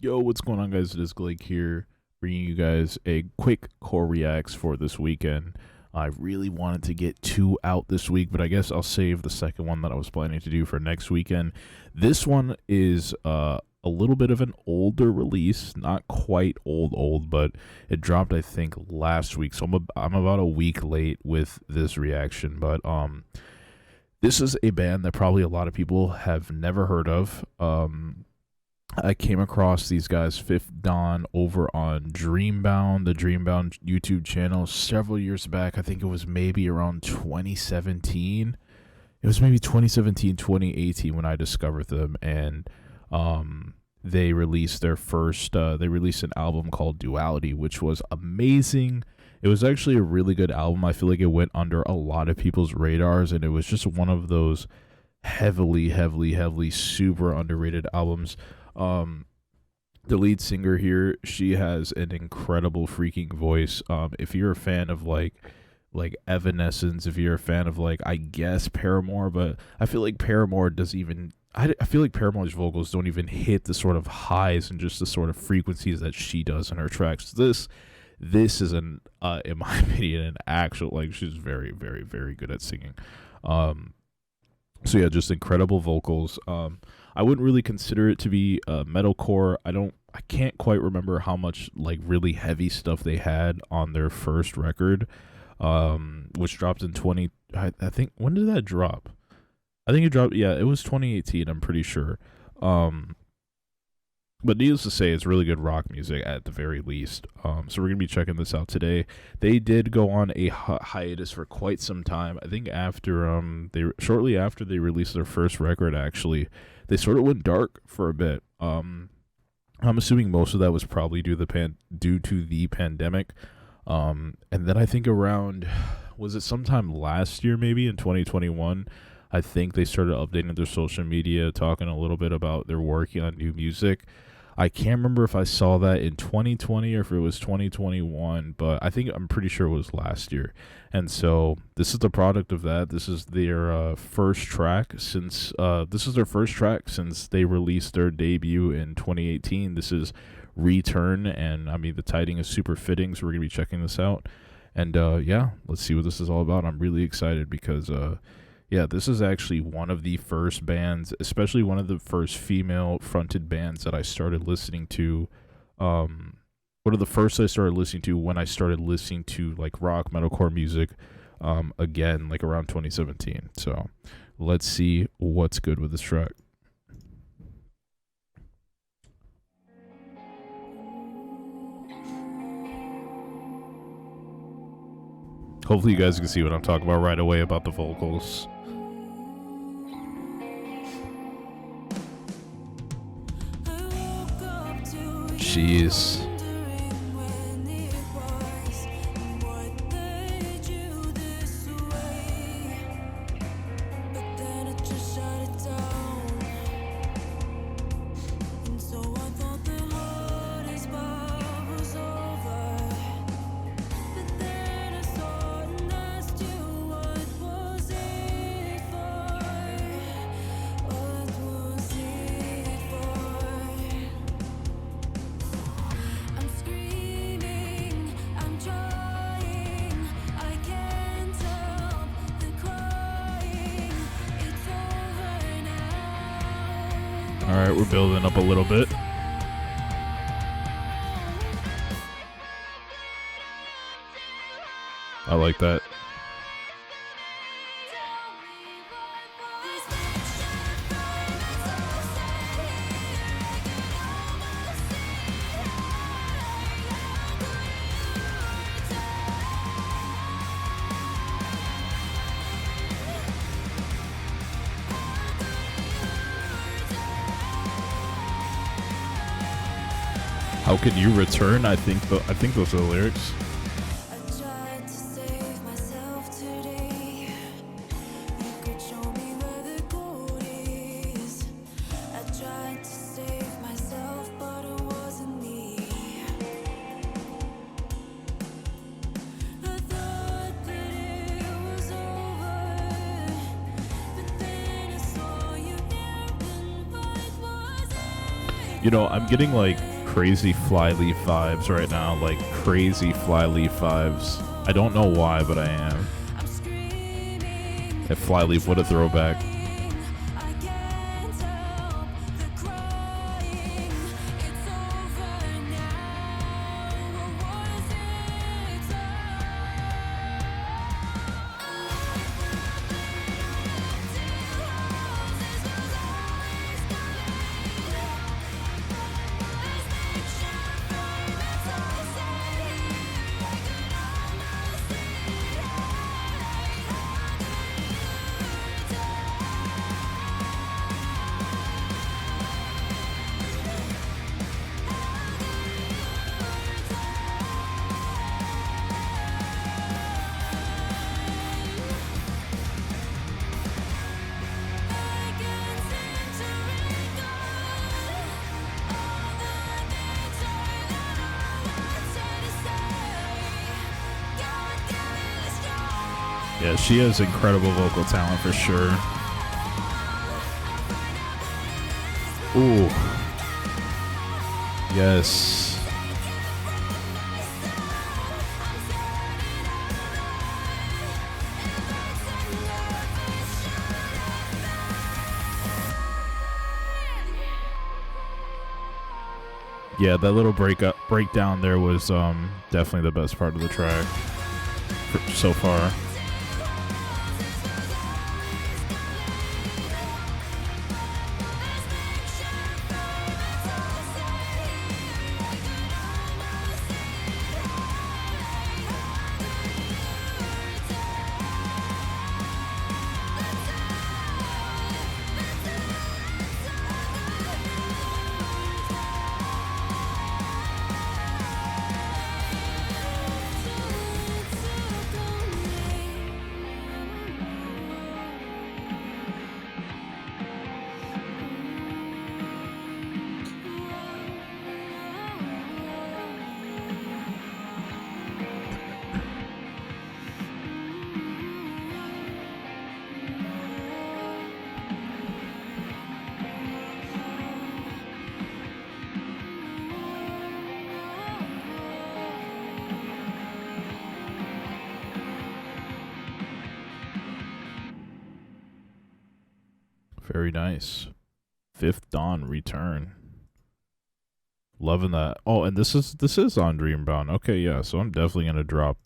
Yo, what's going on, guys? It is Blake here, bringing you guys a quick core reacts for this weekend. I really wanted to get two out this week, but I guess I'll save the second one that I was planning to do for next weekend. This one is a little bit of an older release, not quite old, but it dropped I think last week, so I'm about a week late with this reaction. But this is a band that probably a lot of people have never heard of. I came across these guys, Fifth Dawn, over on Dreambound, the Dreambound YouTube channel, several years back. I think it was maybe around 2017. It was maybe 2017, 2018 when I discovered them, and they released their first. They released an album called Duality, which was amazing. It was actually a really good album. I feel like it went under a lot of people's radars, and it was just one of those heavily super underrated albums. The lead singer here, she has an incredible freaking voice. If you're a fan of like Evanescence, if you're a fan of like, I guess, Paramore, but I feel like Paramore does even I feel like Paramore's vocals don't even hit the sort of highs and just the sort of frequencies that she does in her tracks. This is an in my opinion an actual, like, she's very good at singing. So yeah, just incredible vocals. I wouldn't really consider it to be metalcore. I can't quite remember how much like really heavy stuff they had on their first record, which dropped in 20. I think, when did that drop? I think it dropped. Yeah, it was 2018. I'm pretty sure. But needless to say, it's really good rock music at the very least. So we're gonna be checking this out today. They did go on a hiatus for quite some time. I think after shortly after they released their first record, actually, they sort of went dark for a bit. I'm assuming most of that was probably due to the pandemic. And then I think around, was it sometime last year, maybe in 2021? I think they started updating their social media, talking a little bit about they're working on new music. I can't remember if I saw that in 2020 or if it was 2021, but I'm pretty sure it was last year. And so this is the product of that. This is their first track since they released their debut in 2018. This is Return, and I mean the titling is super fitting, so we're gonna be checking this out. And yeah, let's see what this is all about. I'm really excited because yeah, this is actually one of the first bands, especially one of the first female-fronted bands that I started listening to. One of the first I started listening to when I started listening to like rock metalcore music, again, like around 2017. So let's see what's good with this track. Hopefully you guys can see what I'm talking about right away about the vocals. Jeez. All right, we're building up a little bit. I like that. How can you return? I think those are the lyrics. You know, I'm getting like crazy Flyleaf vibes right now, like crazy Flyleaf vibes. I don't know why, but I am. If Flyleaf, what a throwback. Yeah, she has incredible vocal talent for sure. Ooh. Yes. Yeah, that little breakdown there was definitely the best part of the track so far. Very nice. Fifth Dawn return. Loving that. Oh, and this is on Dreambound. Okay, yeah. So I'm definitely gonna drop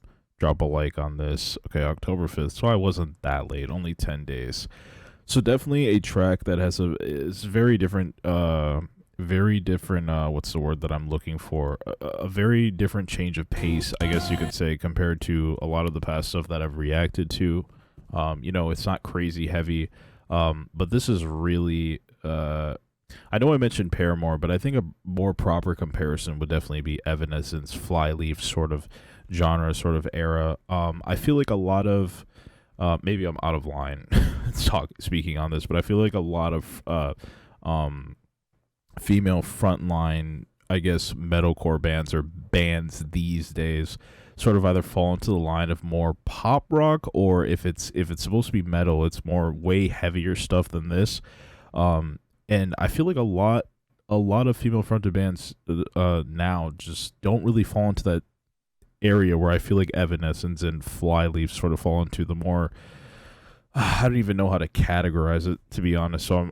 a like on this. Okay, October 5th. So I wasn't that late. Only 10 days. So definitely a track that is very different. Very different. What's the word that I'm looking for? A very different change of pace, I guess you could say, compared to a lot of the past stuff that I've reacted to. It's not crazy heavy. But this is really, I know I mentioned Paramore, but I think a more proper comparison would definitely be Evanescence, Flyleaf sort of genre, sort of era. I feel like a lot of, maybe I'm out of line speaking on this, but I feel like a lot of, female frontline, I guess, metalcore bands or bands these days sort of either fall into the line of more pop rock, or if it's supposed to be metal, it's more way heavier stuff than this. And I feel like a lot of female fronted bands now just don't really fall into that area where I feel like Evanescence and Flyleaf sort of fall into the more, I don't even know how to categorize it, to be honest. So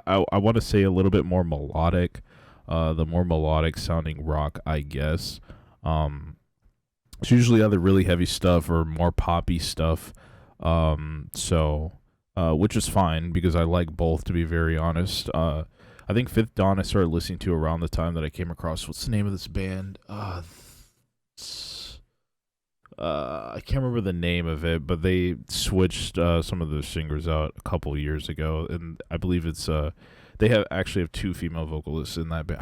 I want to say a little bit more melodic, the more melodic sounding rock, I guess. It's usually either really heavy stuff or more poppy stuff. Which is fine because I like both, to be very honest. I think Fifth Dawn I started listening to around the time that I came across, what's the name of this band? I can't remember the name of it, but they switched some of the singers out a couple years ago, and I believe it's they have two female vocalists in that band.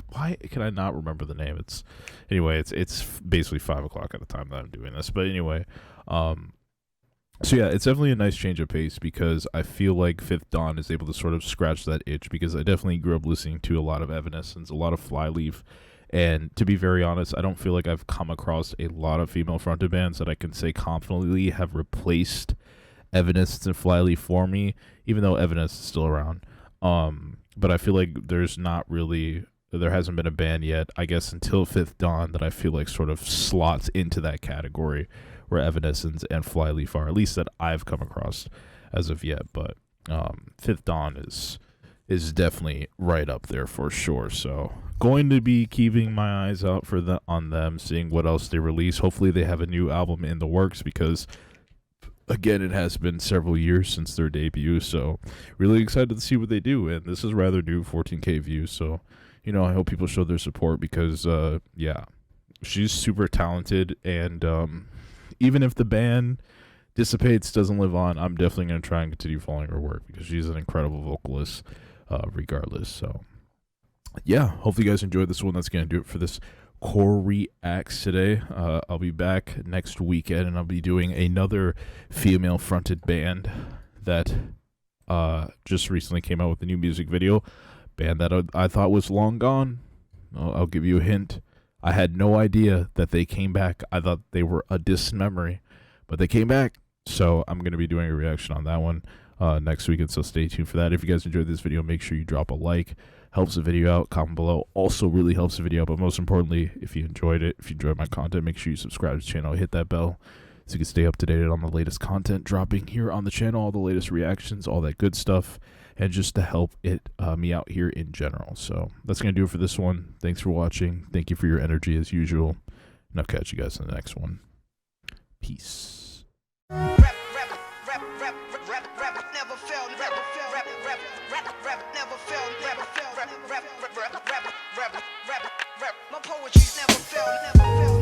Why can I not remember the name? It's basically 5 o'clock at the time that I'm doing this, but anyway, so yeah, it's definitely a nice change of pace because I feel like Fifth Dawn is able to sort of scratch that itch, because I definitely grew up listening to a lot of Evanescence, a lot of Flyleaf, and to be very honest, I don't feel like I've come across a lot of female fronted bands that I can say confidently have replaced Evanescence and Flyleaf for me, even though Evanescence is still around. But I feel like there's not really there hasn't been a band yet, I guess, until Fifth Dawn that I feel like sort of slots into that category where Evanescence and Flyleaf are, at least that I've come across as of yet. But Fifth Dawn is definitely right up there for sure. So going to be keeping my eyes out for on them, seeing what else they release. Hopefully they have a new album in the works because, again, it has been several years since their debut. So really excited to see what they do. And this is rather new, 14K views. So, you know, I hope people show their support because, yeah, she's super talented. And even if the band dissipates, doesn't live on, I'm definitely going to try and continue following her work because she's an incredible vocalist regardless. So, yeah, hopefully you guys enjoyed this one. That's going to do it for this Core Reacts today. I'll be back next weekend, and I'll be doing another female-fronted band that just recently came out with a new music video. Band that I thought was long gone. I'll give you a hint. I had no idea that they came back. I thought they were a distant memory, but they came back. So I'm going to be doing a reaction on that one next week, and so stay tuned for that. If you guys enjoyed this video, make sure you drop a like. Helps the video out. Comment below. Also really helps the video out. But most importantly, if you enjoyed it, if you enjoyed my content, make sure you subscribe to the channel. Hit that bell so you can stay up to date on the latest content dropping here on the channel, all the latest reactions, all that good stuff, and just to help it me out here in general. So that's going to do it for this one. Thanks for watching. Thank you for your energy as usual. And I'll catch you guys in the next one. Peace. My poetry's never failed, never failed.